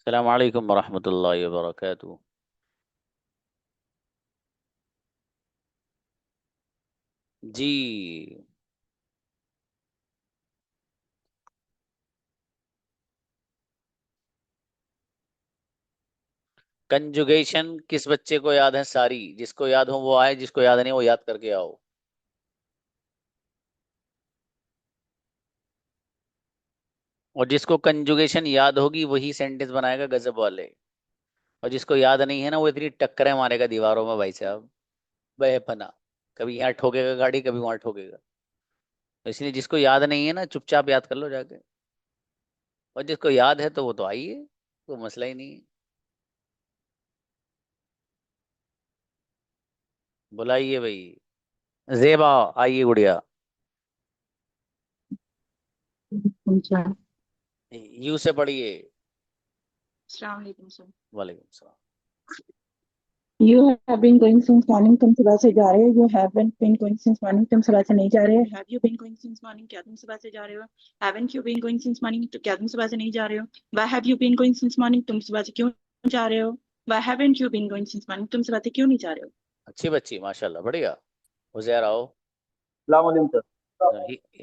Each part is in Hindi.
अस्सलाम वालेकुम वरहमतुल्लाहि वबरकातुहू। जी। कंजुगेशन किस बच्चे को याद है सारी? जिसको याद हो वो आए, जिसको याद नहीं वो याद करके आओ। और जिसको कंजुगेशन याद होगी वही सेंटेंस बनाएगा गजब वाले। और जिसको याद नहीं है ना वो इतनी टक्करें मारेगा दीवारों में भाई साहब, बेपना। कभी यहाँ ठोकेगा गाड़ी, कभी वहां ठोकेगा। तो इसलिए जिसको याद नहीं है ना चुपचाप याद कर लो जाके। और जिसको याद है तो वो तो आइए, तो मसला ही नहीं है। बुलाइए भाई। जेबा, आइए गुड़िया। अच्छा। यू से पढ़िए। अस्सलाम वालेकुम सर। वालेकुम सलाम। You have been going since morning, तुम सुबह से जा रहे हो। You haven't been going since morning, तुम सुबह से नहीं जा रहे हो। Have you been going since morning, क्या तुम सुबह से जा रहे हो। Haven't you been going since morning, तो क्या तुम सुबह से नहीं जा रहे हो। Why have you been going since morning, तुम सुबह से क्यों जा रहे हो। Why haven't you been going since morning, तुम सुबह से क्यों नहीं जा रहे हो। अच्छी बच्ची माशाल्लाह, बढ़िया। उजैर आओ। Assalamualaikum sir.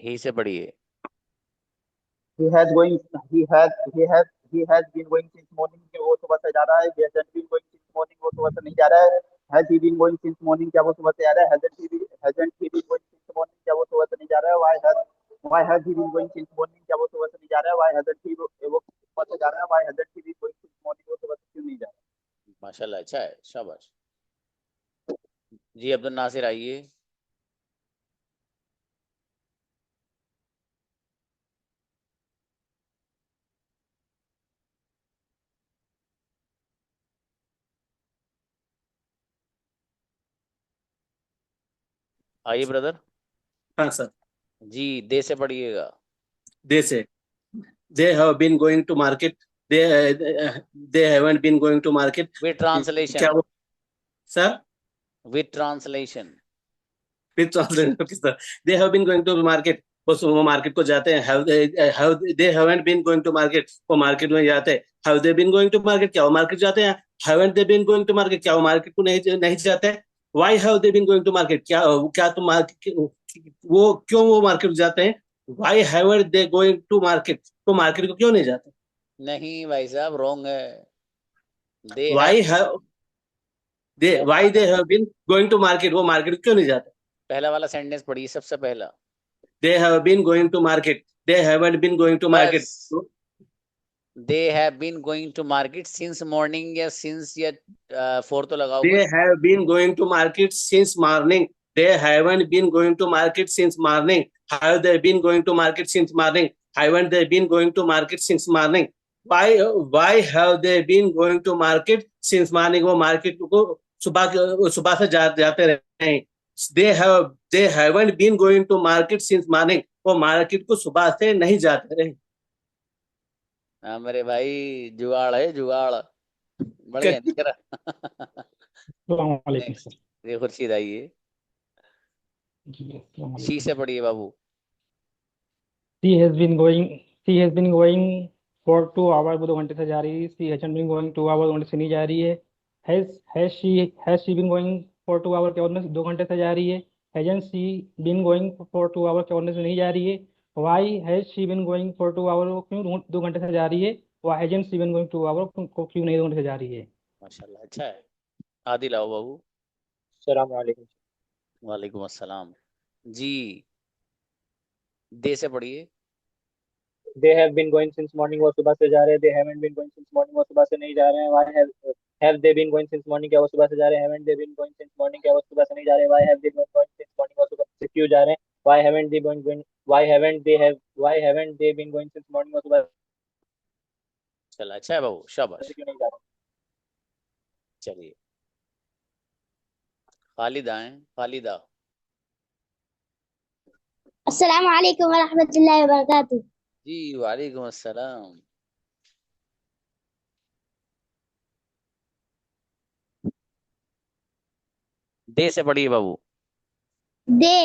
ही से पढ़िए। He has going. He has been going since morning. कि वो सुबह से जा रहा है. He hasn't been going since morning. वो सुबह से नहीं जा रहा है. Has he been going since morning? क्या वो सुबह से जा रहा है. Hasn't he been going since morning? क्या वो सुबह से नहीं जा रहा है. Why has he been going since morning? क्या वो सुबह से नहीं जा रहा है. Why hasn't he वो सुबह से जा रहा है. Why hasn't he been going since morning? वो सुबह से क्यों नहीं जा रहा है. माशाल्लाह, अच्छा है, शाबाश। जी अब्दुल नासिर आइए। आइए ब्रदर। हाँ सर। जी दे से पढ़िएगा। दे से they have been going to market. They haven't been going to market. With क्या ट्रांसलेशन। वो सर विद ट्रांसलेशन। फिर translate sir they have been going to market. वो मार्केट को जाते हैं. have they haven't been going to market. वो मार्केट में जाते हैं. have they been going to market. क्या वो मार्केट जाते हैं. haven't they been going to market. क्या वो मार्केट को नहीं नहीं जाते. why have they been going to market. क्या क्या तुम मार्केट वो क्यों वो मार्केट जाते हैं. why haven't they going to market. तो मार्केट को क्यों नहीं जाते. नहीं भाई साहब, रॉन्ग है। They have. why have why they have been going to market. वो मार्केट क्यों नहीं जाते. पहला वाला सेंटेंस पढ़िए सबसे पहला। they have been going to market. They haven't been going to market. बस। They have been going to market since morning, या सिंस, या फोर तो लगाओ They कुछ। have been going to market since morning. They haven't been going to market since morning. Have they been going to market since morning. Haven't they been going to market since morning. Why have they been going to market since morning. वो मार्केट को सुबह से जाते रहे हैं. They haven't been going to market since morning. वो मार्केट को सुबह से नहीं जाते रहे. हाँ मेरे भाई, जुगाड़ है जुगाड़। बढ़िया निकला। वालेकुम नेक्स्ट। सर। ये खुर्शीद आइए। जी अस्सलाम शी वालेकुम। से पढ़िए बाबू। She has been going she has been going for 2 hour, वो 2 घंटे से जा रही है। She hasn't been going 2 hour, 2 घंटे से नहीं जा रही है। Has she been going for 2 hour, क्या उन्होंने 2 घंटे से जा रही है। Hasn't she been going for 2 hour, क्या उन्होंने से नहीं जा रही है। Why has she been going for 2 hour, वो क्यों 2 घंटे से जा रही है। Why hasn't she been going 2 hour, को क्यों नहीं 2 घंटे से जा रही है। माशाल्लाह, अच्छा है। आदिल आओ बाबू। Assalamualaikum. वालेकुम अस्सलाम। जी दे से पढ़िए। They have been going since morning. वो सुबह से जा रहे हैं. They haven't been going since morning. वो सुबह से नहीं जा रहे हैं. Why have they been going since morning. क्या वो सुबह से जा रहे हैं. Haven't they been going since morning. क्या वो सुबह से नहीं जा रहे हैं. Why have they been going since morning. वो सुबह से क्यों जा रहे हैं. Why haven't they been going. Why haven't they been going since morning. वो सुबह चला, अच्छा है बाबू, शाबाश। से क्यों नहीं जा रहे. चलिए खालिदा हैं, खालिदा। अस्सलाम वालेकुम वरहमतुल्लाहि वबरकातुह। जी वालेकुम अस्सलाम। दे से पढ़िए बाबू। दे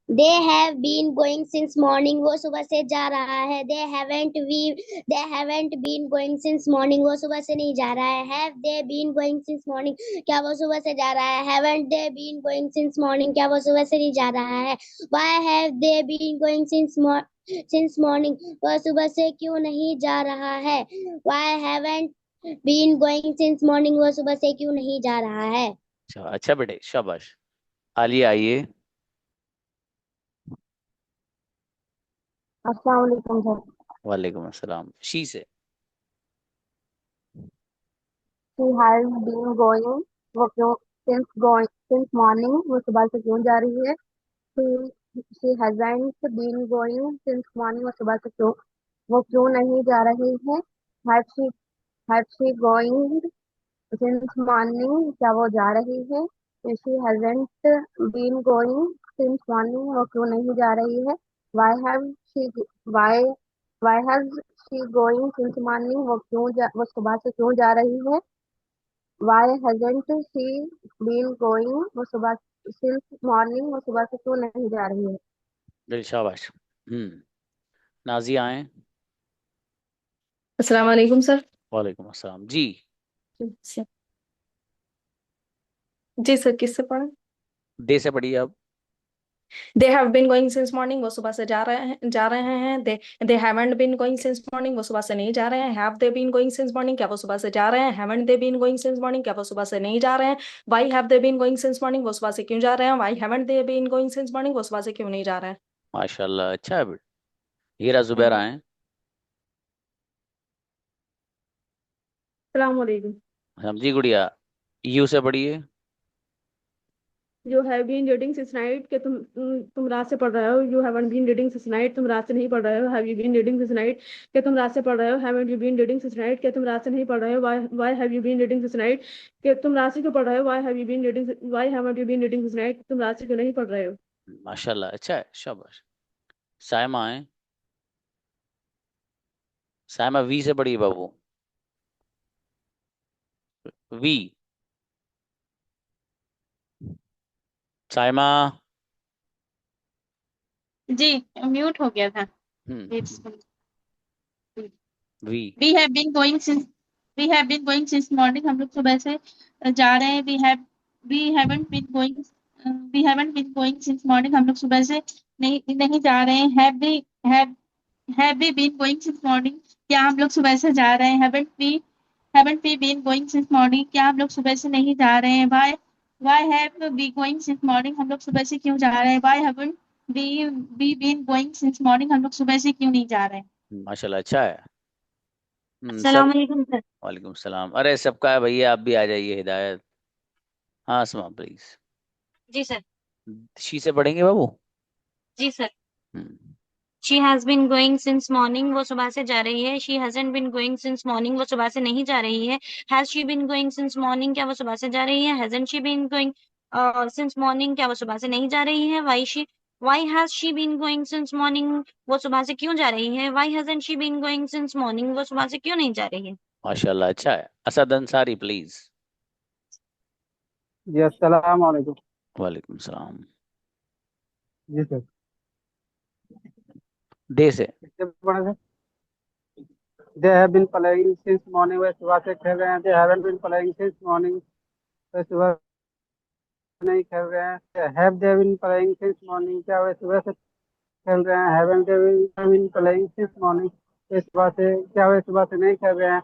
They have been going since morning. वो सुबह से जा रहा है. They haven't been going since morning. वो सुबह से नहीं जा रहा है. Have they been going since morning? क्या वो सुबह से जा रहा है? Haven't they been going since morning? क्या वो सुबह से नहीं जा रहा है? Why have they been going since morning? वह सुबह से क्यों नहीं जा रहा है? Why haven't been going since morning? वो सुबह से क्यों नहीं जा रहा है? अच्छा अच्छा बेटे, शाबाश। आलिया आइए। अस्सलाम वालेकुम सर। वालेकुम अस्सलाम। शी से। शी हैज बीन गोइंग, वो क्यों, सिंस मॉर्निंग, वो सुबह से क्यों जा रही है? She hasn't been going since morning, वो सुबह से क्यों, वो क्यों नहीं जा रही है? Have she going since morning, क्या वो जा रही है? She hasn't been going since morning, वो क्यों नहीं जा रही है? Why have she why why has she going since morning, वो सुबह से क्यों जा रही है? Why hasn't she been going? वो सुबह since morning, वो सुबह से क्यों नहीं जा रही है? बिल शाबाश। नाजिया आए। अस्सलाम वालेकुम सर। वालेकुम अस्सलाम जी। जी सर, किससे पढ़े? दे से पढ़िए आप। They have been going since morning, वो सुबह से जा रहे हैं। They haven't been going since morning, वो सुबह से नहीं जा रहे हैं। Have they been going since morning, क्या वो सुबह से जा रहे हैं? Haven't they been going since morning, क्या वो सुबह से नहीं जा रहे हैं? Why have they been going since morning, वो सुबह से क्यों जा रहे हैं? Why haven't they been going since morning, वो सुबह से क्यों नहीं जा रहे हैं? माशाल्लाह, अच्छा है बेटे। हीरा जुबैर आए। अस्सलाम वालेकुम। समझी गुड़िया। यू से पढ़िए। You have been reading since night, के तुम रात से पढ़ रहे हो। You haven't been reading since night, तुम रात से नहीं पढ़ रहे हो। Have you been reading since night, के तुम रात से पढ़ रहे हो। Haven't you been reading since night, के तुम रात से नहीं पढ़ रहे हो। Why have you been reading since night, के तुम रात से क्यों पढ़ रहे हो। Why haven't you been reading since night, तुम रात से क्यों नहीं पढ़ रहे हो। माशाल्लाह, अच्छा है, शाबाश। सायमा आए। सायमा वी से पढ़िए बाबू। वी। सायमा। जी, म्यूट हो गया था। Hmm. We. We have been going since morning, हम लोग सुबह से जा रहे हैं। We haven't been going since morning, हम लोग सुबह से नहीं जा रहे हैं। Have we been going since morning, क्या हम लोग सुबह से जा रहे हैं। Haven't we been going since morning, क्या हम लोग सुबह से नहीं जा रहे हैं। Why have we going since morning, हम लोग सुबह से क्यों जा रहे हैं। Why haven't we been going since morning, हम लोग सुबह से क्यों नहीं जा रहे हैं। माशाल्लाह, अच्छा है। अस्सलाम सब। वालेकुम सर। वालेकुम सलाम। अरे सबका है भैया, आप भी आ जाइए। हिदायत। हाँ सुमा प्लीज। Ji sir. शी से पढ़ेंगे बाबू। जी sir. Hmm. She has been going since morning, वो सुबह से जा रही है। She hasn't been going since morning, वो सुबह से नहीं जा रही है। Has she been going since morning, क्या वो सुबह से जा रही है। Hasn't she been going since morning, क्या वो सुबह से नहीं जा रही है। Why has she been going since morning, वो सुबह से क्यों जा रही है। Why hasn't she been going since morning, वो सुबह से क्यों नहीं जा रही है। माशाल्लाह, अच्छा है। असद अंसारी प्लीज। जी अस्सलाम वालेकुम। वालेकुम सलाम। जी सर। दे से। किससे पढ़े थे? They have been playing since morning, वे सुबह से खेल रहे हैं। They haven't been playing since morning, वे सुबह नहीं खेल रहे हैं। Have they been playing since morning, क्या वे सुबह से खेल रहे हैं। Haven't they been playing since morning, वे सुबह से, क्या वे सुबह से नहीं खेल रहे हैं।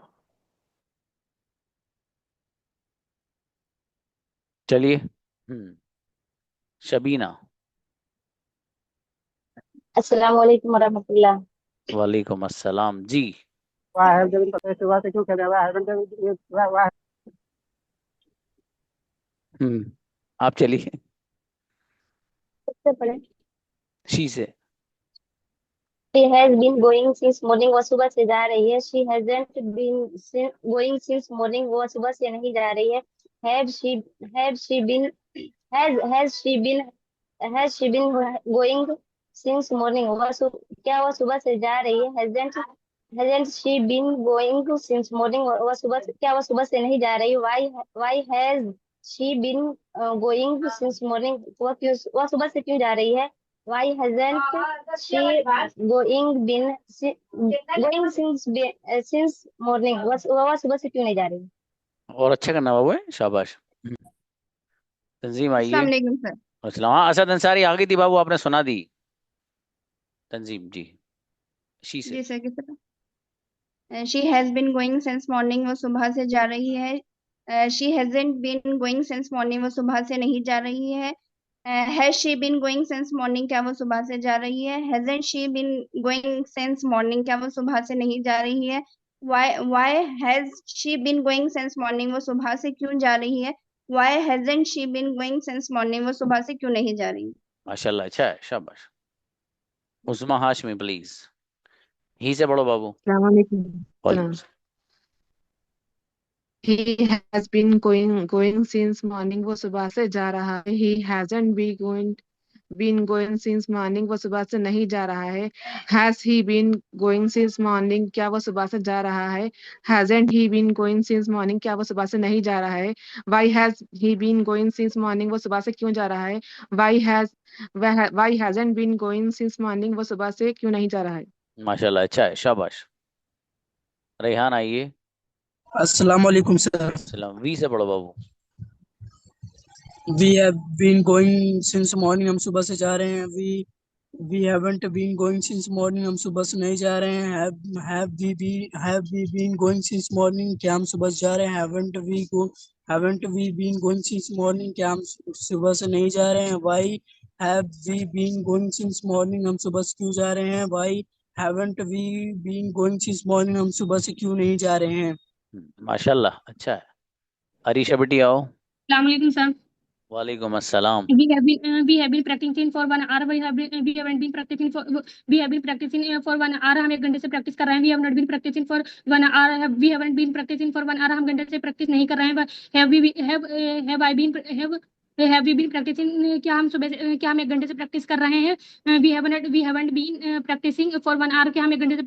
चलिए। शबीना। अस्सलाम वालेकुम वरहमतुल्लाह। वालेकुम अस्सलाम जी। वाह हैव दे बीन, सुबह से क्यों खेल रहे हैं। वाह हैवंट दे, वाह आप चलिए। किससे पढ़े? शी से। She has been going since morning, वो सुबह से जा रही है। She hasn't been going since morning, वो सुबह से नहीं जा रही है। Have she been has she been going since morning, क्या वो सुबह से जा रही है। Hasn't she been going since morning, क्या वो सुबह से नहीं जा रही। Why has she been going since morning, वो सुबह से क्यों जा रही है। Why hasn't she going since morning? वह सुबह से क्यों नहीं जा रही? और अच्छा करना बाबू है, शाबाश। तंजीम अस्सलाम आइए। वालेकुम सर। अस्सलाम। हाँ, असद अंसारी आ गई थी बाबू, आपने सुना दी। तंजीम जी, शी से। जी सर, किस तरह? She has been going since morning, वो सुबह से जा रही है। She hasn't been going since morning, वो सुबह से नहीं जा रही है। Has she been going since morning, क्या वो सुबह से जा रही है? Hasn't she been going since morning, क्या वो सुबह से नहीं जा रही है? Why has she been going since morning, वो सुबह से क्यों जा रही है? Why hasn't she been going since morning, वो सुबह से क्यों नहीं जा रही? माशाल्लाह, अच्छा है, शाबाश। उस्मा हाशमी प्लीज। ही से पढ़ो बाबू। अस्सलाम वालेकुम। वालेकुम सलाम। He has been going since morning. वो सुबह से जा रहा है. He hasn't been going since morning. वो सुबह से नहीं जा रहा है. Has he been going since morning? क्या वो सुबह से जा रहा है? Hasn't he been going since morning? क्या वो सुबह से नहीं जा रहा है? Why has he been going since morning? वो सुबह से क्यों जा रहा है? Why hasn't been going since morning? वो सुबह से क्यों नहीं जा रहा है? माशाल्लाह, अच्छा है, शाबाश। रेहान आइए। अस्सलाम वालेकुम सर। सलाम। वी से पढ़ो बाबू। We have been going since morning, हम सुबह से जा रहे हैं। We haven't been going since morning, हम सुबह से नहीं जा रहे हैं। Have we been going since morning, क्या हम सुबह से जा रहे हैं? Haven't we been going since morning, क्या हम सुबह से नहीं जा रहे हैं? Why have we been going since morning, हम सुबह से क्यों जा रहे हैं? Why haven't we been going since morning, हम सुबह से क्यों नहीं जा रहे हैं? माशाल्लाह, अच्छा है। अरीशा बेटी आओ। अस्सलाम वालेकुम सर। वालेकुम अस्सलाम। We have been practicing for 1 hour. We haven't been practicing for we have been practicing for 1 hour. हम 1 घंटे से प्रैक्टिस कर रहे हैं. We have not been practicing for 1 hour. We haven't been practicing for 1 hour. हम घंटे से प्रैक्टिस नहीं कर रहे हैं. Have we been practicing? क्या हम 1 घंटे से प्रैक्टिस कर रहे हैं? We haven't been practicing for 1 hour. क्या हम 1 घंटे से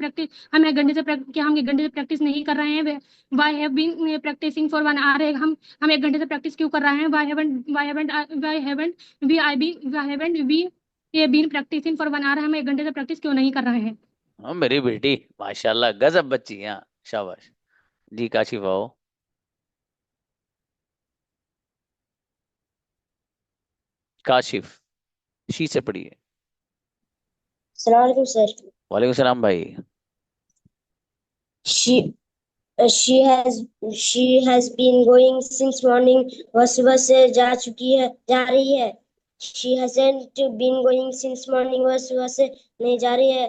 प्रैक्टिस नहीं कर रहे हैं? Why have been practicing for 1 hour? हम 1 घंटे से प्रैक्टिस क्यों कर रहे हैं? Why haven't we been practicing for 1 hour? हम 1 घंटे से प्रैक्टिस क्यों नहीं कर रहे हैं? मेरी बेटी माशाल्लाह, गजब बच्ची है, शाबाश जी। काशिफ आओ। काशिफ, शी से पढ़िए। अस्सलाम वालेकुम सर। वालेकुम सलाम भाई। she has been going since morning, वह सुबह से जा रही है। she hasn't been going since morning, वह सुबह से नहीं जा रही है।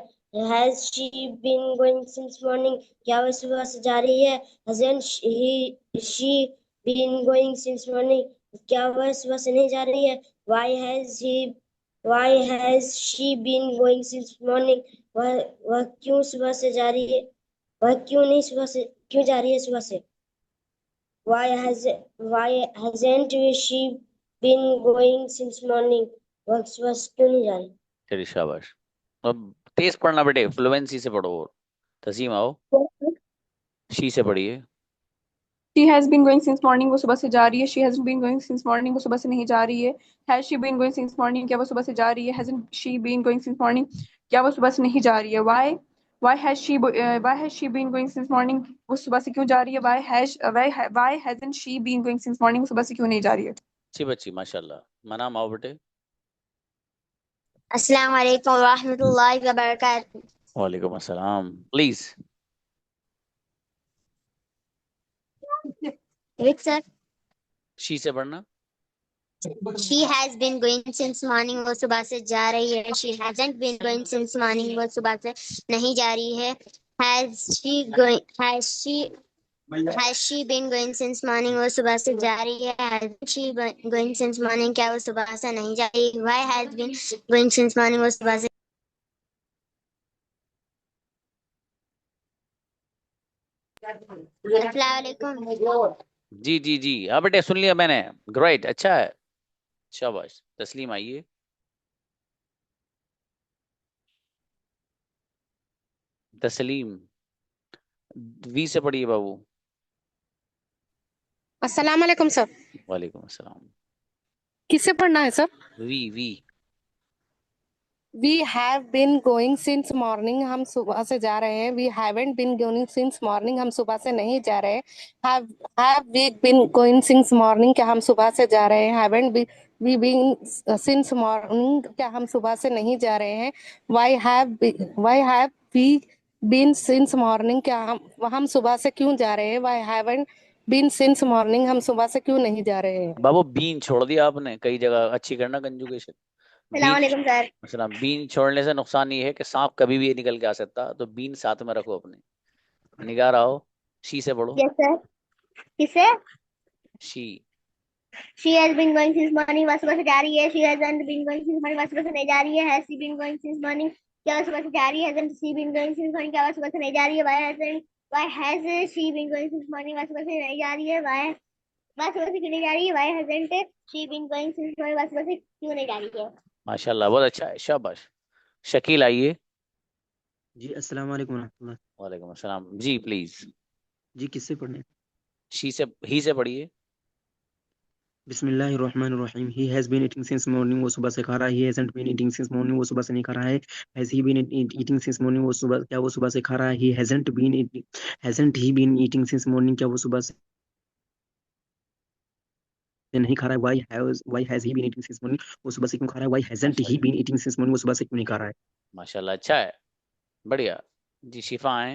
has she been going since morning, क्या वह सुबह से जा रही है? hasn't she been going since morning, क्या वह सुबह से नहीं जा रही है? why has she been going since morning, वह क्यों सुबह से जा रही है? वह क्यों जा रही है सुबह से? Why hasn't she been going since morning, वह सुबह से क्यों नहीं जा रही? चलिए शाबाश। अब तेज पढ़ना बेटे, फ्लुएंसी से पढ़ो। तसीम आओ। शी से पढ़िए। She has been going since morning, वो सुबह से जा रही है. She hasn't been going since morning, वो सुबह से नहीं जा रही है. Has she been going since morning, क्या वो सुबह से जा रही है? Hasn't she been going since morning, क्या वो सुबह से नहीं जा रही है? Why has she been going since morning, वो सुबह से क्यों जा रही है? Why hasn't she been going since morning, वो सुबह से क्यों नहीं जा रही है? अच्छी बच्ची माशाल्लाह। मनाम आओ बेटे। अस्सलाम वालेकुम व रहमतुल्लाहि व बरकातहू। वालेकुम अस्सलाम प्लीज। Wick sir. शी से पढ़ना। She has been going since morning, वो सुबह से जा रही है. She hasn't been going since morning, वो सुबह से नहीं जा रही है. Has she been going since morning, वो सुबह से जा रही है. Hasn't she been going since morning, क्या वो सुबह से नहीं जा रही? Why has been going since morning, वो सुबह से अस्सलाम वालेकुम। जी जी जी, हाँ बेटे सुन लिया मैंने। ग्रेट, अच्छा है, शाबाश। तस्लीम आइए। तस्लीम, वी से पढ़िए बाबू। अस्सलाम वालेकुम सर। वालेकुम अस्सलाम। किससे पढ़ना है sir? We we. We have been going since morning, हम सुबह से जा रहे हैं। We haven't been going since morning, हम सुबह से नहीं जा रहे हैं। Have we been going since morning, क्या हम सुबह से जा रहे हैं। Haven't we been since morning, क्या हम सुबह से नहीं जा रहे हैं। Why have we been since morning, क्या हम सुबह से क्यों जा रहे हैं। Why haven't been since morning, हम सुबह से क्यों नहीं जा रहे हैं। बाबू बीन छोड़ दिया आपने, कई जगह अच्छी करना कंजुगेशन। बीन सलामकुम सर। मतलब बीन छोड़ने से नुकसान ये है कि सांप कभी भी निकल के आ सकता, तो बीन साथ में रखो अपने। निगाह रहो। शी से पढ़ो। Yes sir. किसे? She. She has been going since morning, वह सुबह से जा रही है। She hasn't been going since morning, वह सुबह से नहीं जा रही है। Has she been going since morning, क्या वह सुबह से जा रही है। Hasn't she been going since morning, क्या वह सुबह से नहीं जा रही है। Why has she been going since morning, वह सुबह से नहीं जा रही है। वह सुबह से क्यों नहीं जा रही है। Why hasn't she been going since morning, वह सुबह से क्यों नहीं जा रही है। माशाल्लाह, बहुत अच्छा है, शाबाश। शकील आइए। जी अस्सलाम वालेकुम रहमतुल्लाह। वालेकुम अस्सलाम जी, प्लीज। जी किससे पढ़ने? शी से, ही से पढ़िए। बिस्मिल्लाहिर्रहमानिर्रहीम। He has been eating since morning, वो सुबह से खा रहा है। He hasn't been eating since morning, वो सुबह से नहीं खा रहा है। Has he been eating since morning, वो सुबह, क्या वो सुबह से खा रहा है। He hasn't he been eating since morning, क्या वो सुबह से नहीं खा रहा है। Why has he been eating since morning, वो सुबह से क्यों खा रहा है। वाई हैजंट ही माशाल्लाह, बीन ईटिंग सिंस मॉर्निंग, वो सुबह से क्यों नहीं खा रहा है। माशाल्लाह, अच्छा है, बढ़िया। जी शिफा आए।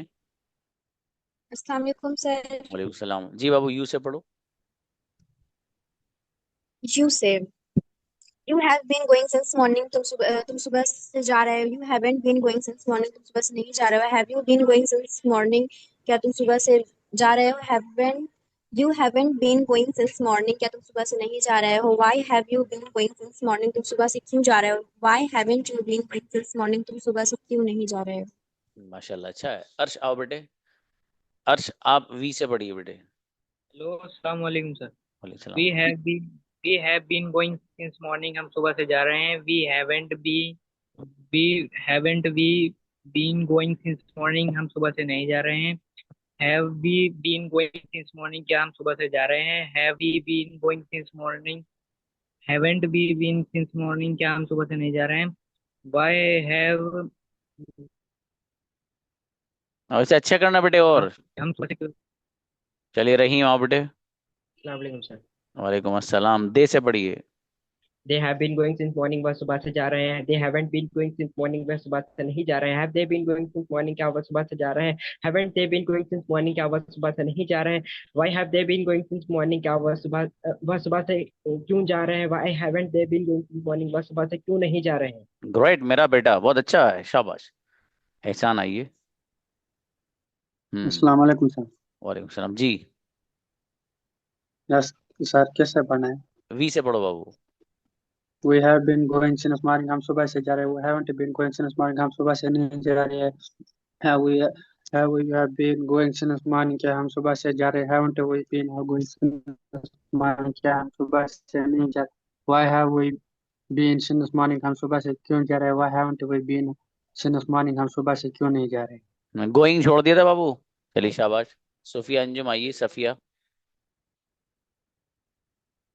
अस्सलाम वालेकुम सर। वालेकुम सलाम जी। बाबू यू से पढ़ो। यू से you have been going since morning, तुम सुबह से जा रहे हो। You haven't been going since morning, तुम सुबह से नहीं जा रहे हो। Have you been going since morning, क्या तुम सुबह से जा रहे हो। Haven't you haven't been going since morning, क्या तुम सुबह से नहीं जा रहे हो। Why have you been going since morning, तुम सुबह से क्यों जा रहे हो। Why haven't you been going since morning, तुम सुबह से क्यों नहीं जा रहे हो। माशाल्लाह, अच्छा है। अर्श आओ बेटे। अर्श आप वी से पढ़िए बेटे। हेलो, अस्सलाम वालेकुम सर। वालेकुम वी सलाम। Have been we have been going since morning, हम सुबह से जा रहे हैं। We haven't we been going since morning, हम सुबह से नहीं जा रहे हैं। Have we been going since morning, क्या हम सुबह से जा रहे हैं। Have we been going since morning, haven't we been since morning, क्या हम सुबह से नहीं जा रहे हैं। वाई हैव और इसे अच्छा करना बेटे। और हम सुबह से चलिए रहीम आओ बेटे। अस्सलाम वालेकुम सर। वालेकुम अस्सलाम। दे से पढ़िए। They have been going since morning, वह सुबह से जा रहे हैं। They haven't been going since morning, वह सुबह से नहीं जा रहे हैं। Have they been going since morning, क्या वह सुबह से जा रहे हैं। Haven't they been going since morning, क्या वह सुबह से नहीं जा रहे हैं। Why have they been going since morning, क्या वह सुबह से क्यों जा रहे हैं। Why haven't they been going since morning, वह सुबह से क्यों नहीं जा रहे हैं। ग्रेट मेरा बेटा, बहुत अच्छा है, शाबाश। एहसान आइए। हम्म। अस्सलाम वालेकुम सर। वालेकुम सलाम जी। यस सर, कैसे पढ़ना है? वी से पढ़ो बाबू। We have been going since morning, हम सुबह से जा रहे हैं। We haven't been going since morning, हम सुबह से नहीं जा रहे हैं। Have we been going since morning, क्या हम सुबह से जा रहे हैं। Haven't we been going since morning, क्या हम सुबह से नहीं जा रहे। Why have we been since morning, हम सुबह से क्यों जा रहे हैं। Why haven't we been since morning, हम सुबह से क्यों नहीं जा रहे। गोइंग छोड़ दिया था बाबू। चलिए शाबाश। सोफिया अंजुम आइए। सफिया।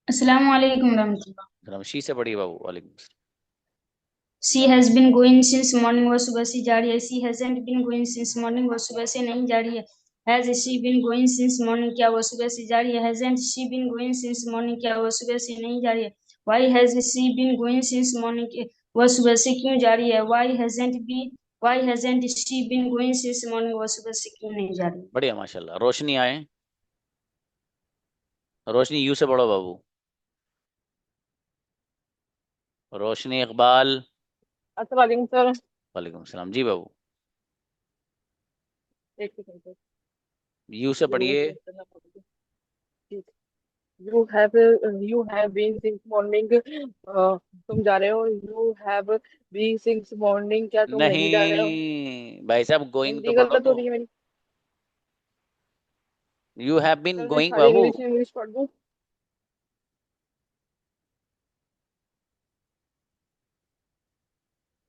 अस्सलाम वालेकुम रहमतुल्लाह। रमशी से पढ़िए बाबू। वालेकुम सलाम। She has been going since morning, वो सुबह से जा रही है। She hasn't been going since morning, वो सुबह से नहीं जा रही है। Has she been going since morning, क्या वो सुबह से जा रही है। Hasn't she been going since morning, क्या वो सुबह से नहीं जा रही है। Why has she been going since morning, वो सुबह से क्यों जा रही है। Why hasn't she been going since morning, वो सुबह से क्यों नहीं जा रही है। बढ़िया माशाल्लाह। रोशनी आए। रोशनी यू से पढ़ो बाबू। रोशनी इकबाल। अस्सलाम वालेकुम सर। वालेकुम सलाम जी बाबू। एक सेकंड सर। यू से पढ़िए। You have been since morning, तुम जा रहे हो। You have be since morning, क्या तुम नहीं जा रहे हो। नहीं भाई साहब, गोइंग तो हिंदी पढ़ो गलत हो तो। रही है मेरी। यू हैव बीन सर मैं गोइंग सारी बाबू। इंग्लिश पढ़ दूं।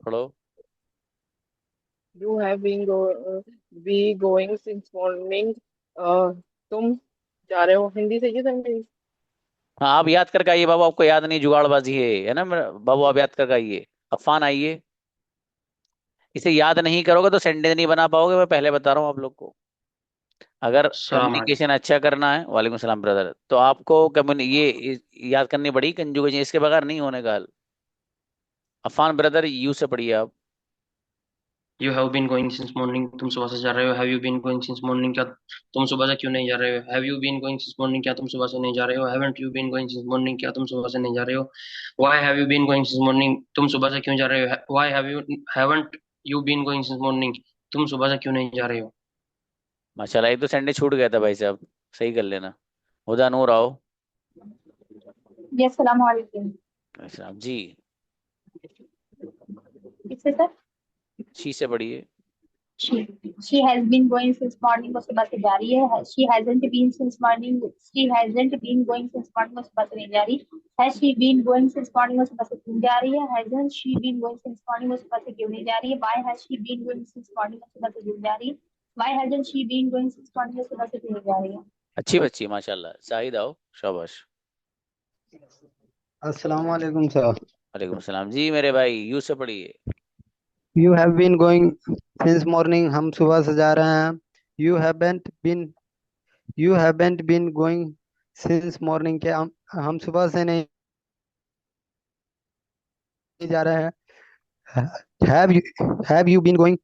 पढ़ो। You have been be going since morning, तुम जा रहे हो। हिंदी सही है सर मेरी। हाँ आप याद करके आइए बाबू, आपको याद नहीं, जुगाड़बाजी है ना बाबू, आप याद करके आइए। अफान आइए। इसे याद नहीं करोगे तो सेंटेंस नहीं बना पाओगे, मैं पहले बता रहा हूँ आप लोग को। अगर सलाम अलैकुम। कम्युनिकेशन अच्छा करना है, वालेकुम सलाम ब्रदर, तो आपको याद करनी पड़ेगी कंजुगेशन, इसके बगैर नहीं होने का हल। अफान ब्रदर यू से पढ़िए आप। You have been going since morning, तुम सुबह से जा रहे हो। Have you been going since morning, क्या तुम सुबह से क्यों नहीं जा रहे हो। Have you been going since morning, क्या तुम सुबह से नहीं जा रहे हो। Haven't you been going since morning, क्या तुम सुबह से नहीं जा रहे हो। Why have you been going since morning, तुम सुबह से क्यों जा रहे हो। Why haven't you been going since morning, तुम सुबह से क्यों नहीं जा रहे हो। माशाल्लाह, एक तो सेंटेंस छूट गया था भाई साहब, सही कर लेना। हुदा नूर आओ। यस, सलाम वालेकुम। अच्छा जी। किससे सर? शी से पढ़िए। She has been going since morning, वो सुबह से जा रही है। She hasn't been since morning, she hasn't been going since morning, वो सुबह से नहीं जा रही। Has she been going since morning, वो सुबह से क्यों जा रही है। Hasn't she been going since morning, वो सुबह से क्यों नहीं जा रही है। Why has she been going since morning, वो सुबह से क्यों जा रही है। Why hasn't she been going since morning, वो सुबह से क्यों नहीं जा रही है। अच्छी बच्ची है, माशाल्लाह। शाहिद आओ, शाबाश। अस्सलाम वालेकुम सर। वालेकुम सलाम जी मेरे भाई, यू से पढ़िए। You have been going since morning, हम सुबह से जा रहे हैं। You haven't been you haven't been going since morning, क्या हम सुबह से नहीं जा रहे हैं। Have you been going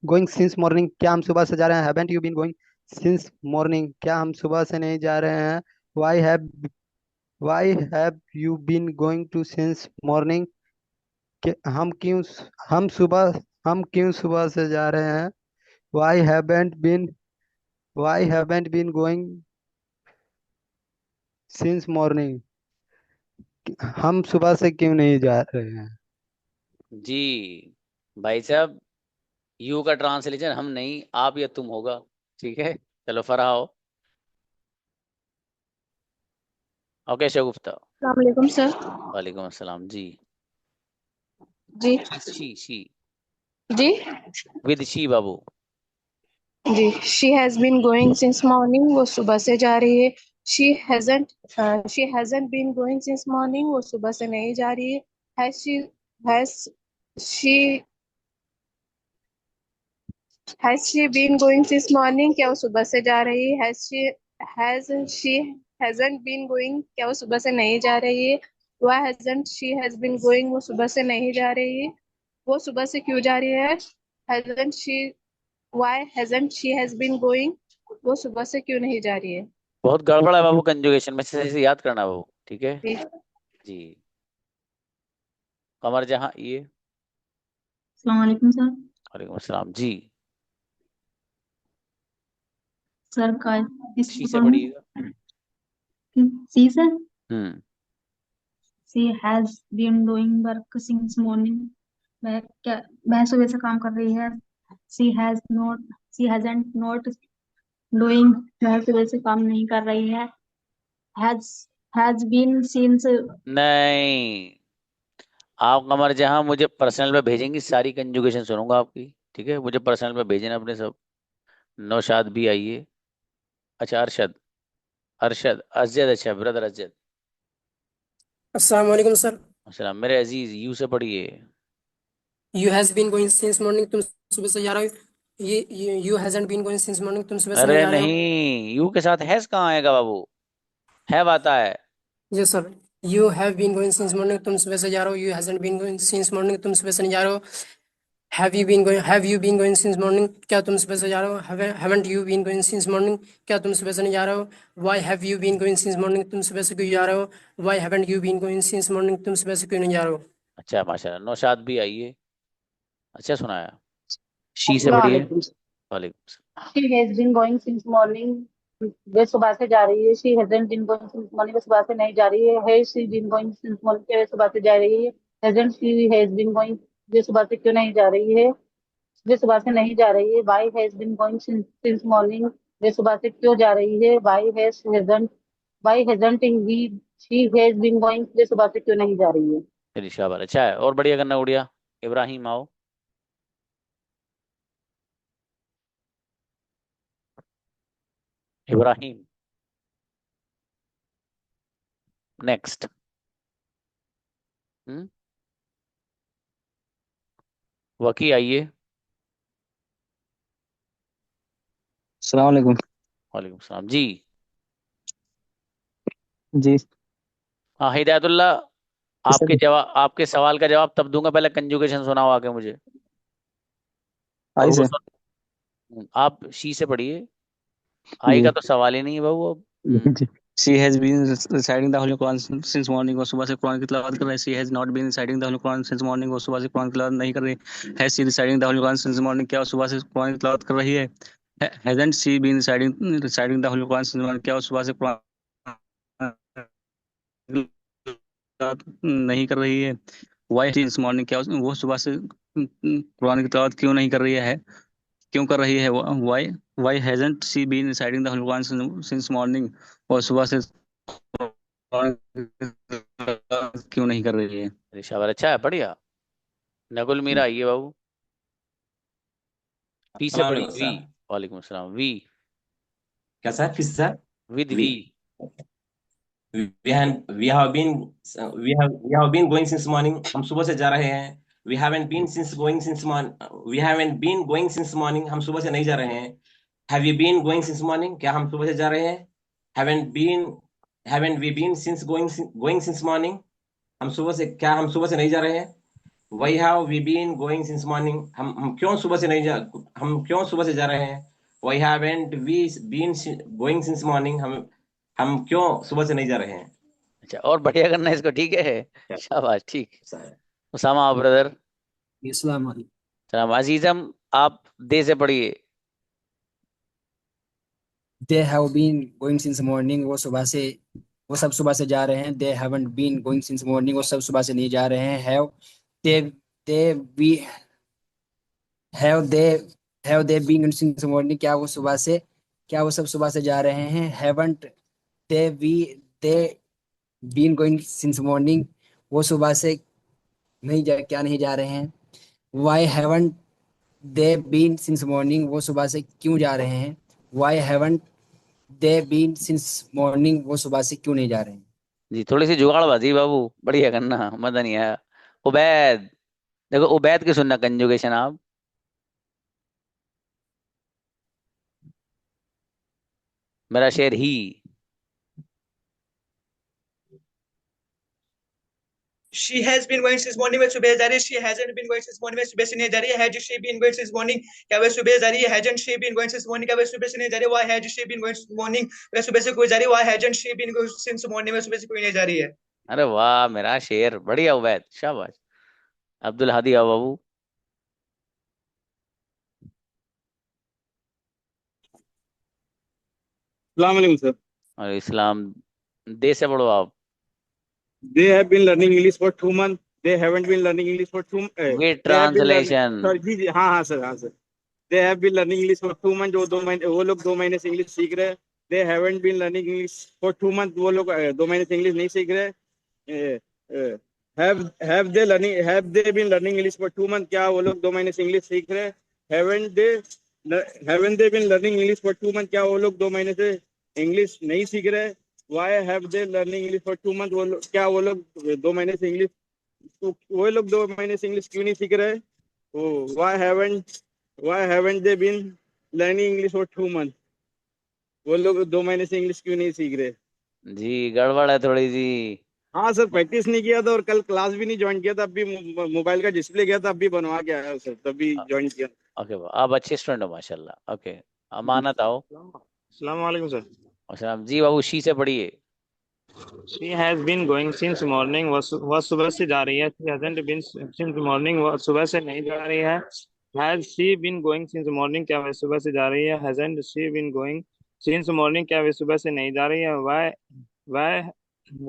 going since morning, क्या हम सुबह से जा रहे हैं। Haven't you been going since morning, क्या हम सुबह से नहीं जा रहे हैं। Why have why have you been going to since morning, हम क्यों हम क्यों सुबह से जा रहे हैं। Why haven't been why haven't been going since morning, हम सुबह से क्यों नहीं जा रहे हैं। जी भाई साहब, यू का ट्रांसलेशन हम नहीं, आप या तुम होगा। ठीक है, चलो फरहाओ। ओके शगुफ्ता। अस्सलाम वालेकुम सर। वालेकुम अस्सलाम जी। जी शी जी विद शी बाबू। जी। She has been going since morning, वो सुबह से जा रही है। She hasn't been going since morning, वो सुबह से नहीं जा रही है। Has she has she been going since morning, क्या वो सुबह से जा रही है। Has she hasn't been going, क्या वो सुबह से नहीं जा रही है। Why hasn't she has been going, वो सुबह से नहीं जा रही है। वो सुबह से क्यों जा रही है। Hasn't she Why hasn't she has been going, वो सुबह से क्यों नहीं जा रही है। बहुत गड़बड़ है बाबू कंजुगेशन में, से याद करना बाबू, ठीक है जी। जी। कमर जहां ये। अस्सलाम वालेकुम सर। वालेकुम अस्सलाम जी। सर का शी किसको से पढ़ूं। पढ़िएगा। She sir. Hmm. She has been doing work since morning, वह सुबह से काम कर रही है। She has not she hasn't not doing, वह सुबह से काम नहीं कर रही है। Has has been since. नहीं, आप कमर जहां मुझे पर्सनल पे भेजेंगी, सारी कंजुगेशन सुनूंगा आपकी, ठीक है। मुझे पर्सनल पे भेजना अपने सब। नौशाद भी आइए। अच्छा अरशद, अरशद अजद, अच्छा ब्रदर अजद। अस्सलाम वालेकुम सर। अस्सलाम मेरे अजीज, यू से पढ़िए। You has been going since morning, तुम सुबह से जा रहे हो। ये you hasn't been going since morning, तुम सुबह से नहीं अरे जा रहे हो। नहीं, यू के साथ हैज कहाँ आएगा बाबू, है आता है। जी sir. You have been going since morning, तुम सुबह से जा रहे हो। You hasn't been going since morning, तुम सुबह से नहीं जा रहे हो। Have you been going since morning, क्या तुम सुबह से जा रहे हो। Haven't you been going since morning, क्या तुम सुबह से नहीं जा रहे हो। Why have you been going since morning, तुम सुबह से क्यों जा रहे हो। Why haven't you been going since morning, तुम सुबह से क्यों नहीं जा रहे हो। अच्छा माशाल्लाह, नौशाद भी आइए। अच्छा सुनाया। शी से अस्सलाम पढ़िए। वालेकुम। वालेकुम सलाम। She has been going since morning, वे सुबह से जा रही है। She hasn't been going since morning, वे सुबह से नहीं जा रही है। Has she been going since morning, वे सुबह से जा रही है। Hasn't she has been going, वे सुबह से क्यों नहीं जा रही है। वे सुबह से नहीं जा रही है। Why has been going since morning, वे सुबह से क्यों जा रही है। Why hasn't he she has been going, वे सुबह से क्यों नहीं जा रही है। चलिए शाबाश, अच्छा है, और बढ़िया करना उड़िया। इब्राहिम आओ। इब्राहिम नेक्स्ट। हम्म। वकी आइए। अस्सलाम वालेकुम। वालेकुम सलाम जी। जी हाँ हिदायतुल्लाह, आपके सर। जवाब, आपके सवाल का जवाब तब दूंगा, पहले कंजुगेशन सुनाओ आके मुझे। और आई वो से सुन, आप शी से पढ़िए। आई जी का तो सवाल ही नहीं है बाबू अब। जी। She has been reciting the holy Quran since morning, वो सुबह से कुरान की तिलावत कर रही है। She has not been reciting the holy Quran since morning, वो सुबह से कुरान की तिलावत नहीं कर रही। Has she reciting the holy Quran since morning, क्या वो सुबह से कुरान की तिलावत कर रही है। Hasn't she been reciting the holy Quran since morning, क्या वो सुबह से कुरान नहीं कर रही है। वाई दिस मॉर्निंग, क्या वो सुबह से कुरान की तिलावत क्यों नहीं कर रही है, क्यों कर रही है। Why why hasn't she been reciting the holy Quran since morning, वो सुबह से कुरान की तिलावत क्यों नहीं कर रही है। रिशावर अच्छा है, बढ़िया। नकुल मीरा आइए बाबू। वी से अस्सलाम पढ़िए, वालेकुम वी। सर। वालेकुम सलाम। वी क्या सर, किस sir? With we we. We have been going since morning, हम सुबह से जा रहे हैं। We haven't been going since morning, हम सुबह से नहीं जा रहे हैं। Have you been going since morning, क्या हम सुबह से जा रहे हैं। Haven't been haven't we been since going since morning, हम सुबह से नहीं जा रहे हैं। Why have we been going since morning, हम क्यों सुबह से जा रहे हैं। Why haven't we been going since morning, हम क्यों सुबह से नहीं जा रहे हैं। अच्छा, और बढ़िया करना है इसको, ठीक है। क्या शाबाश, ठीक। सर? उसामा ब्रदर। अस्सलाम वालेकुम। सलाम अजीजम। आप दे से पढ़िए। They have been going since morning, वो सब सुबह से जा रहे हैं। They haven't been going since morning, वो सब सुबह से नहीं जा रहे हैं। They they we they have they been since morning, क्या वो सब सुबह से जा रहे हैं। Haven't they we they been going since morning, वो सुबह से नहीं जा रहे हैं। Why haven't they been since morning, वो सुबह से क्यों जा रहे हैं। Why haven't they been since morning, वो सुबह से क्यों नहीं जा रहे हैं। जी थोड़ी सी जुगाड़बाजी बाबू, बढ़िया करना, मजा नहीं आया। उबैद, देखो उबैद की सुनना कंजुगेशन आप। मेरा शेर ही। She has been going since morning, में सुबह जा रही है। She hasn't been going since morning, में सुबह से नहीं जा रही है। Has she been going since morning, क्या वह सुबह जा रही है। Hasn't she been going since morning, क्या वह सुबह से नहीं जा रही है। Why has she been going since morning, वह सुबह से कोई जा रही है। Why hasn't she been going since morning, वह सुबह से कोई नहीं जा रही है। अरे वाह मेरा शेर, बढ़िया उबैद, शाबाश। अब्दुल हादी आओ बाबू। अस्सलाम वालेकुम सर। और इस्लाम। दे से पढ़ो आप। They have been learning English for 2 months. They haven't been learning English for with they have been learning, translation. sorry जी जी, हाँ हाँ सर, हाँ sir. They have been learning English for 2 months, वो लोग 2 महीने से इंग्लिश सीख रहे हैं। They haven't been learning English for 2 months, वो लोग 2 महीने से इंग्लिश नहीं सीख रहे। Have they been learning English for 2 months, क्या वो लोग 2 महीने से इंग्लिश सीख रहे हैं। Haven't they been learning English for 2 months, क्या वो लोग 2 महीने से इंग्लिश नहीं सीख रहे। Why have they learning English for 2 months, क्या वो लोग 2 महीने से इंग्लिश, तो वो लोग 2 महीने से इंग्लिश क्यों नहीं सीख रहे। Why haven't they been learning English for 2 months, वो लोग 2 महीने से इंग्लिश क्यों नहीं सीख रहे। जी गड़बड़ है थोड़ी सी। हाँ सर, प्रैक्टिस नहीं किया था और कल क्लास भी नहीं ज्वाइन किया था, अभी मोबाइल का डिस्प्ले गया था, अभी बनवा के आया सर, तभी ज्वाइन किया। ओके, आप अच्छे स्टूडेंट हो माशाल्लाह। ओके, अमानत आओ। अस्सलाम वालेकुम सर। और जी बाबू शी से पढ़िए। She has been going since morning, वह सुबह से जा रही है। She hasn't been since morning, वह सुबह से नहीं जा रही है। Has she been going since morning, क्या वह सुबह से जा रही है। Hasn't she been going since morning, क्या वह सुबह से नहीं जा रही है। Why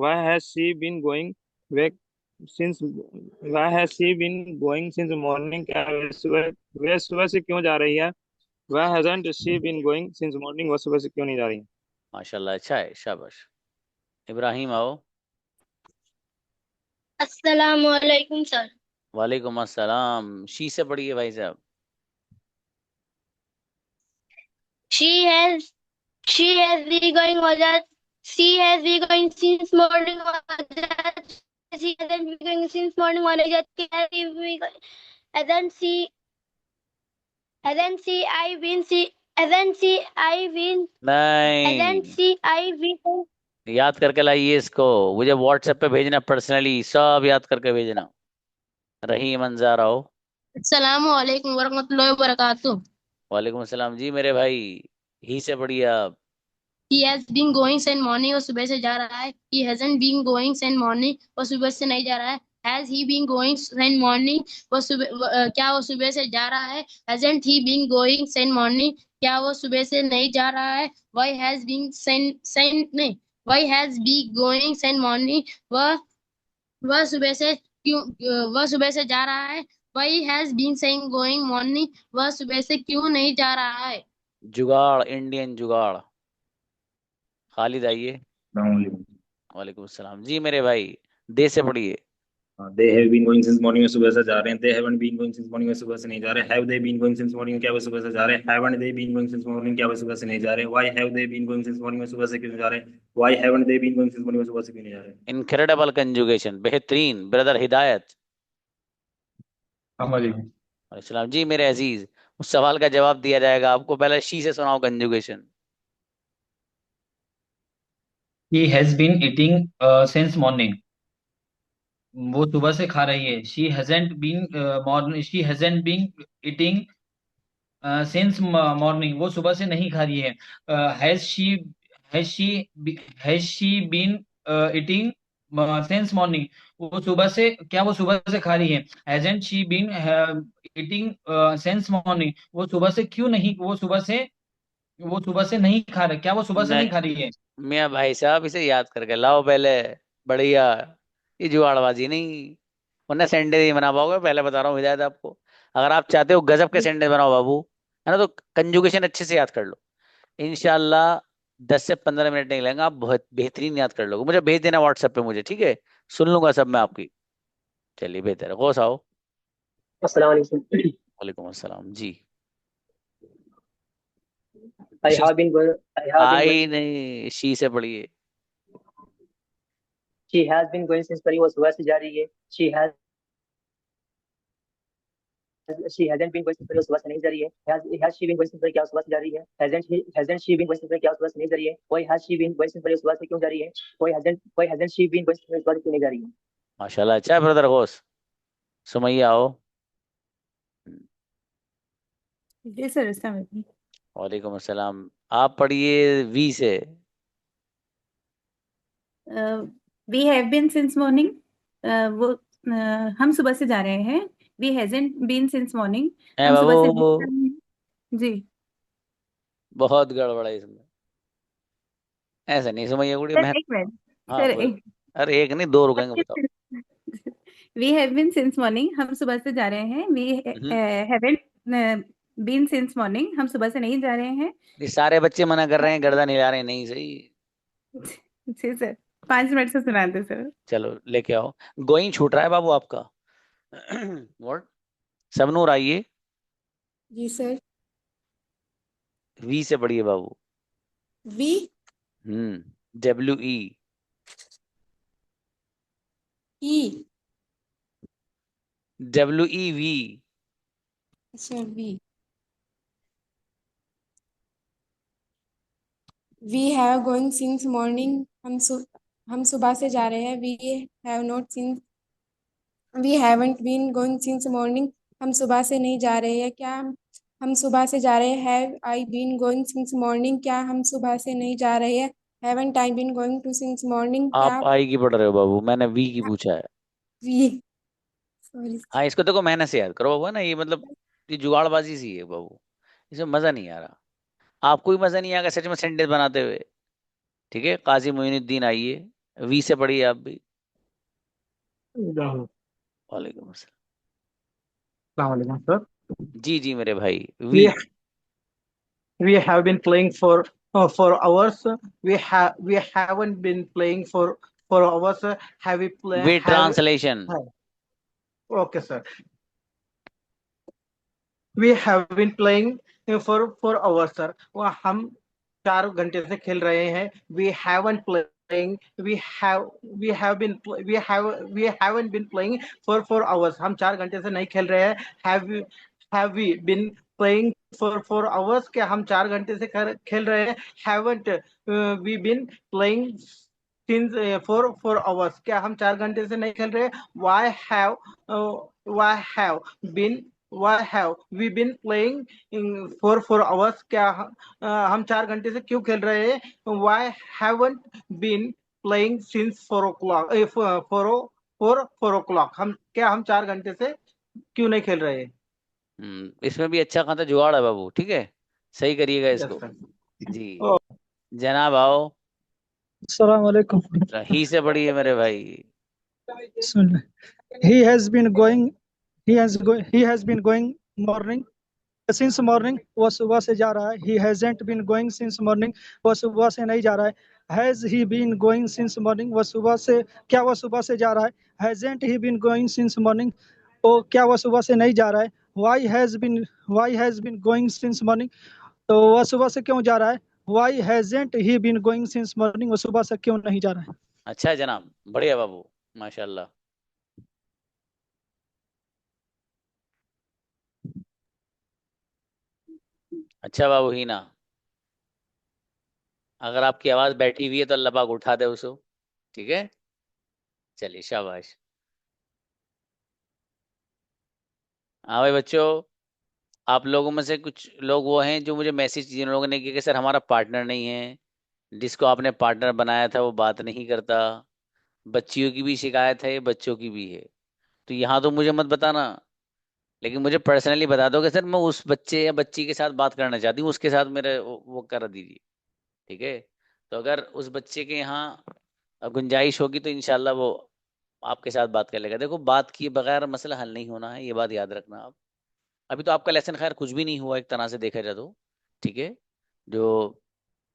why has she been going back since why has she been going since morning, क्या वह सुबह से क्यों जा रही है। Why hasn't she been going since morning, वह सुबह से क्यों नहीं जा रही है। माशाल्लाह, अच्छा है, शाबाश। इब्राहिम आओ। अस्सलाम वालेकुम सर। वालेकुम अस्सलाम। शी से पढ़िए भाई साहब। She has she has been going she has been going since morning. She hasn't been going since morning. hasn't she hasn't she I been she hasn't she I been hasn't नहीं, she I been याद करके लाइए इसको, मुझे व्हाट्सएप पे भेजना, पर्सनली सब याद करके भेजना। रहीम अंजार आओ। अस्सलाम वालेकुम वरहमतुल्लाहि वबरकातुह। वालेकुम अस्सलाम जी मेरे भाई। ही से पढ़िए आप। He has been going since morning, वो सुबह से जा रहा है। He hasn't been going since morning, वो सुबह से नहीं जा रहा है। Has he been going since morning, क्या वो सुबह से जा रहा है? Hasn't he been going since morning, क्या वो सुबह से नहीं जा रहा है? Why has been नहीं, Why has been going since morning, वह सुबह से वह सुबह से जा रहा है। Why has been saying going morning, वह सुबह से क्यों नहीं जा रहा है? जुगाड़, इंडियन जुगाड़। खालिद आइए। अस्सलामुअलैकुम। वालेकुम अस्सलाम जी मेरे भाई। दे से पढ़िए। They have been going since morning में सुबह से जा रहे हैं। They haven't been going since morning में सुबह से नहीं जा रहे। Have they been going since morning क्या वो सुबह से जा रहे हैं? Haven't they been going since morning क्या वो सुबह से नहीं जा रहे? Why have they been going since morning में सुबह से क्यों नहीं जा रहे? Why haven't they been going since morning में सुबह से क्यों नहीं जा रहे? इनक्रेडिबल कंजुगेशन, बेहतरीन ब्रदर हिदायत। अस्सलाम जी मेरे अजीज। उस सवाल का जवाब दिया जाएगा आपको, पहले शी से सुनाओ conjugation. He has been eating since morning. वो सुबह से खा रही है। She hasn't been eating since morning. वो सुबह से नहीं खा रही है। Has she been eating since morning? वो सुबह से क्या वो सुबह से खा रही है? Hasn't she been eating since morning? वो सुबह से क्यों नहीं, वो सुबह से नहीं खा रहा, क्या वो सुबह से नहीं खा रही है? मियाँ भाई साहब इसे याद करके लाओ पहले। बढ़िया। ये जुगाड़बाजी नहीं, वरना सेंटेंस नहीं बना पाओगे। पहले बता रहा हूँ हिदायत आपको, अगर आप चाहते हो गजब के सेंटेंस बनाओ बाबू, है ना, तो कंजुगेशन अच्छे से याद कर लो। इंशाल्लाह 10 से 15 मिनट नहीं लगेगा, आप बहुत बेहतरीन याद कर लोगे। मुझे भेज देना व्हाट्सएप पे मुझे, ठीक है? सुन लूंगा सब मैं आपकी। चलिए बेहतर है। गौस आओ। अस्सलाम वालेकुम। वालेकुम अस्सलाम जी। I have been going आई नहीं, शी से पढ़िए। she has been going since morning, वो सुबह से जा रही है। she hasn't been going since morning, वो सुबह से नहीं जा रही है। has she been going since morning, क्या वो सुबह से जा रही है? hasn't she been going since morning, क्या वो सुबह से नहीं जा रही है? why has she been going since morning, वो सुबह से क्यों जा रही है? why hasn't she been going since morning, सुबह से क्यों नहीं जा रही है? माशाल्लाह, अच्छा ब्रदर गौस। सुमैया आओ। जी सर, अस्सलाम वालेकुम। वालेकुम अस्सलाम। आप पढ़िए वी से। We have been since morning, वो हम सुबह से जा रहे हैं। We hasn't been since morning, हम सुबह से नहीं जा रहे हैं। जी बहुत गड़बड़ है इसमें, ऐसा नहीं सुमैया गुड़ी सर, मैं। एक मिनट हाँ सर, बोलो। अरे एक नहीं, 2 रुकेंगे, बताओ। We have been since morning, हम सुबह से जा रहे हैं। We haven't been since morning, हम सुबह से नहीं जा रहे हैं। ये सारे बच्चे मना कर रहे हैं, गर्दन हिला रहे हैं, नहीं सही। जी सर, 5 मिनट से सुना दे सर। चलो लेके आओ। गोइंग छूट रहा है बाबू आपका। व्हाट? सबनूर आइए। जी सर। वी से पढ़िए बाबू। We WE E WEV। अच्छा we have going since morning, हम सुबह से जा रहे हैं। We have not since we haven't been going since morning, हम सुबह से नहीं जा रहे हैं। क्या हम सुबह से जा रहे हैं? Have I been going since morning, क्या हम सुबह से नहीं जा रहे हैं? Haven't I been going to since morning, क्या आप आई की पढ़ रहे हो बाबू, मैंने वी की पूछा है। वी सॉरी हाँ, इसको देखो मेहनत से याद करो बाबू, है ना, ये मतलब ये जुगाड़बाजी सी है बाबू, इसमें मजा नहीं आ रहा। आपको भी मजा नहीं आएगा सच में सेंटेंस बनाते हुए। ठीक है, काजी मोइनुद्दीन आइए। वी से पढ़िए आप भी। वालेकुम अस्सलाम। सर। जी जी मेरे भाई। we we we have been playing for hours. We haven't been playing for hours. Have we play we have translation. okay sir, we have been playing for hours sir. वो हम 4 घंटे से खेल रहे हैं। We haven't played playing. We haven't been playing for 4 hours. हम 4 घंटे से नहीं खेल रहे हैं. Have we been playing for 4 hours? क्या हम 4 घंटे से खेल रहे हैं? Haven't we been playing since for 4 hours? क्या हम 4 घंटे से नहीं खेल रहे? Why have we been playing for 4 hours? क्या हम 4 घंटे से क्यों खेल रहे हैं? Why haven't been playing since 4 o'clock? 4 o'clock. हम 4 घंटे से क्यों नहीं खेल रहे हैं? इसमें भी अच्छा खासा जुगाड़ है बाबू. ठीक है, सही करिएगा Yes, इसको. sir. जी Oh. जनाब आओ. अस्सलाम वालेकुम. ही से बड़ी है मेरे भाई. He has been going morning since morning. वो सुबह से जा रहा है. He hasn't been going since morning. वो सुबह से नहीं जा रहा है. Has he been going since morning? वो सुबह से जा रहा है. Hasn't he been going since morning? क्या वो सुबह से नहीं जा रहा है. Why has been going since morning? तो वह सुबह से क्यों जा रहा है. Why hasn't he been going since morning? वो सुबह से क्यों नहीं जा रहा है. अच्छा है जनाब, बढ़िया बाबू, माशाल्लाह. अच्छा बाबू ही ना, अगर आपकी आवाज बैठी हुई है तो अल्लाह पाक उठा दे उसको. ठीक है, चलिए शाबाश. हाँ भाई बच्चों, आप लोगों में से कुछ लोग वो हैं जो मुझे मैसेज, जिन लोगों ने किया कि सर हमारा पार्टनर नहीं है, जिसको आपने पार्टनर बनाया था वो बात नहीं करता. बच्चियों की भी शिकायत है, बच्चों की भी है. तो यहाँ तो मुझे मत बताना, लेकिन मुझे पर्सनली बता दो कि सर मैं उस बच्चे या बच्ची के साथ बात करना चाहती हूँ, उसके साथ मेरे वो कर दीजिए. ठीक है, तो अगर उस बच्चे के यहाँ गुंजाइश होगी तो इंशाल्लाह वो आपके साथ बात कर लेगा. देखो, बात किए बगैर मसला हल नहीं होना है, ये बात याद रखना आप. अभी तो आपका लेसन खैर कुछ भी नहीं हुआ एक तरह से देखा जाए तो. ठीक है, जो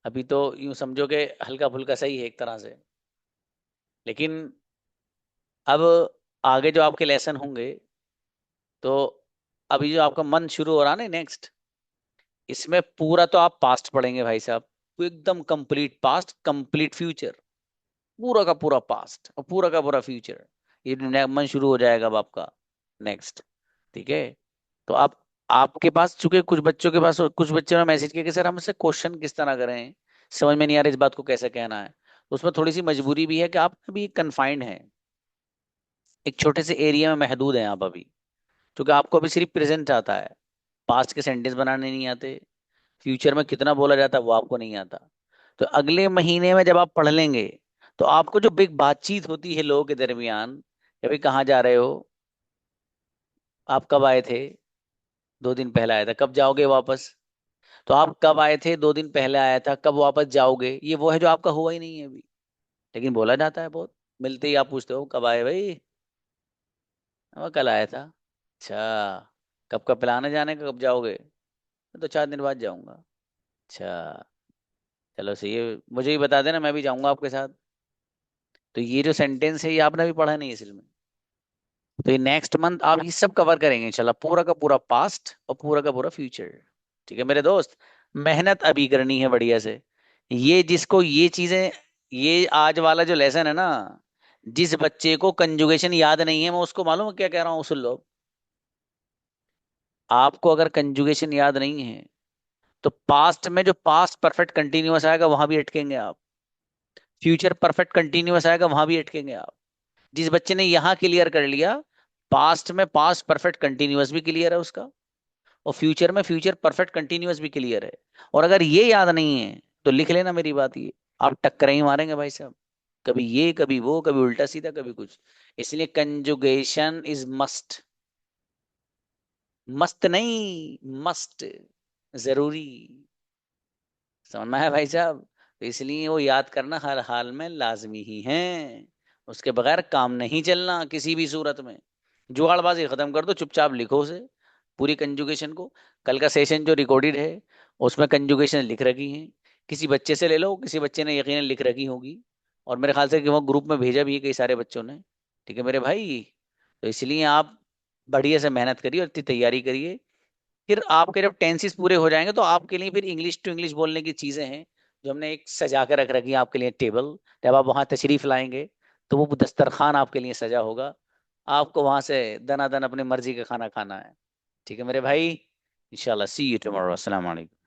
अभी तो यूं समझो कि हल्का फुल्का सही है एक तरह से. लेकिन अब आगे जो आपके लेसन होंगे, तो अभी जो आपका मन शुरू हो रहा है ना नेक्स्ट, इसमें पूरा तो आप पास्ट पढ़ेंगे भाई साहब. एकदम कंप्लीट पास्ट, कंप्लीट फ्यूचर, पूरा का पूरा पास्ट और पूरा का पूरा फ्यूचर. ये मन शुरू हो जाएगा अब आपका नेक्स्ट. ठीक है, तो आप आपके पास, चूंकि कुछ बच्चों के पास, कुछ बच्चों ने मैसेज किया कि सर हमसे क्वेश्चन किस तरह करें, समझ में नहीं आ रहा इस बात को कैसे कहना है. तो उसमें थोड़ी सी मजबूरी भी है कि आप अभी कन्फाइंड हैं, एक छोटे से एरिया में महदूद हैं आप अभी. क्योंकि आपको अभी सिर्फ प्रेजेंट आता है, पास्ट के सेंटेंस बनाने नहीं आते, फ्यूचर में कितना बोला जाता है वो आपको नहीं आता. तो अगले महीने में जब आप पढ़ लेंगे तो आपको जो बिग बातचीत होती है लोगों के दरमियान कि भाई कहाँ जा रहे हो, आप कब आए थे, 2 दिन पहले आया था, कब जाओगे वापस, तो आप कब आए थे, 2 दिन पहले आया था, कब वापस जाओगे, ये वो है जो आपका हुआ ही नहीं है अभी. लेकिन बोला जाता है बहुत. मिलते ही आप पूछते हो कब आए भाई, वो कल आया था. अच्छा, कब का प्लान है जाने का, कब जाओगे, मैं तो 4 दिन बाद जाऊंगा. अच्छा, चलो सही है, मुझे भी बता देना, मैं भी जाऊंगा आपके साथ. तो ये जो सेंटेंस है ये आपने भी पढ़ा नहीं है असल में. तो ये नेक्स्ट मंथ आप ये सब कवर करेंगे इंशाल्लाह, पूरा का पूरा पास्ट और पूरा का पूरा फ्यूचर. ठीक है मेरे दोस्त, मेहनत अभी करनी है बढ़िया से. ये जिसको ये चीजें, ये आज वाला जो लेसन है ना, जिस बच्चे को कंजुगेशन याद नहीं है, मैं उसको मालूम है क्या कह रहा हूँ, सुन लो. आपको अगर कंजुगेशन याद नहीं है तो पास्ट में जो पास्ट परफेक्ट कंटिन्यूअस आएगा वहां भी अटकेंगे आप, फ्यूचर परफेक्ट कंटिन्यूअस आएगा वहां भी अटकेंगे आप. जिस बच्चे ने यहाँ क्लियर कर लिया, पास्ट में पास्ट परफेक्ट कंटिन्यूअस भी क्लियर है उसका, और फ्यूचर में फ्यूचर परफेक्ट कंटिन्यूअस भी क्लियर है. और अगर ये याद नहीं है तो लिख लेना मेरी बात, ये आप टक्कर ही मारेंगे भाई साहब, कभी ये कभी वो, कभी उल्टा सीधा कभी कुछ. इसलिए कंजुगेशन इज मस्ट. मस्त नहीं, मस्ट, जरूरी. समझ में है भाई साहब. तो इसलिए वो याद करना हर हाल में लाजमी ही है, उसके बगैर काम नहीं चलना किसी भी सूरत में. जुगाड़बाजी खत्म कर दो, चुपचाप लिखो उसे, पूरी कंजुगेशन को. कल का सेशन जो रिकॉर्डेड है उसमें कंजुगेशन लिख रखी है, किसी बच्चे से ले लो, किसी बच्चे ने यकीनन लिख रखी होगी, और मेरे ख्याल से कि वो ग्रुप में भेजा भी है कई सारे बच्चों ने. ठीक है मेरे भाई, तो इसलिए आप बढ़िया से मेहनत करिए और इतनी तैयारी करिए. फिर आपके जब टेंसेस पूरे हो जाएंगे तो आपके लिए फिर इंग्लिश टू इंग्लिश बोलने की चीजें हैं जो हमने एक सजा के रख रखी है आपके लिए टेबल, जब आप वहां तशरीफ लाएंगे तो वो दस्तरखान आपके लिए सजा होगा, आपको वहां से दनादन अपनी मर्जी का खाना खाना है। ठीक है मेरे भाई, इंशाल्लाह सी यू टुमारो। अस्सलाम वालेकुम।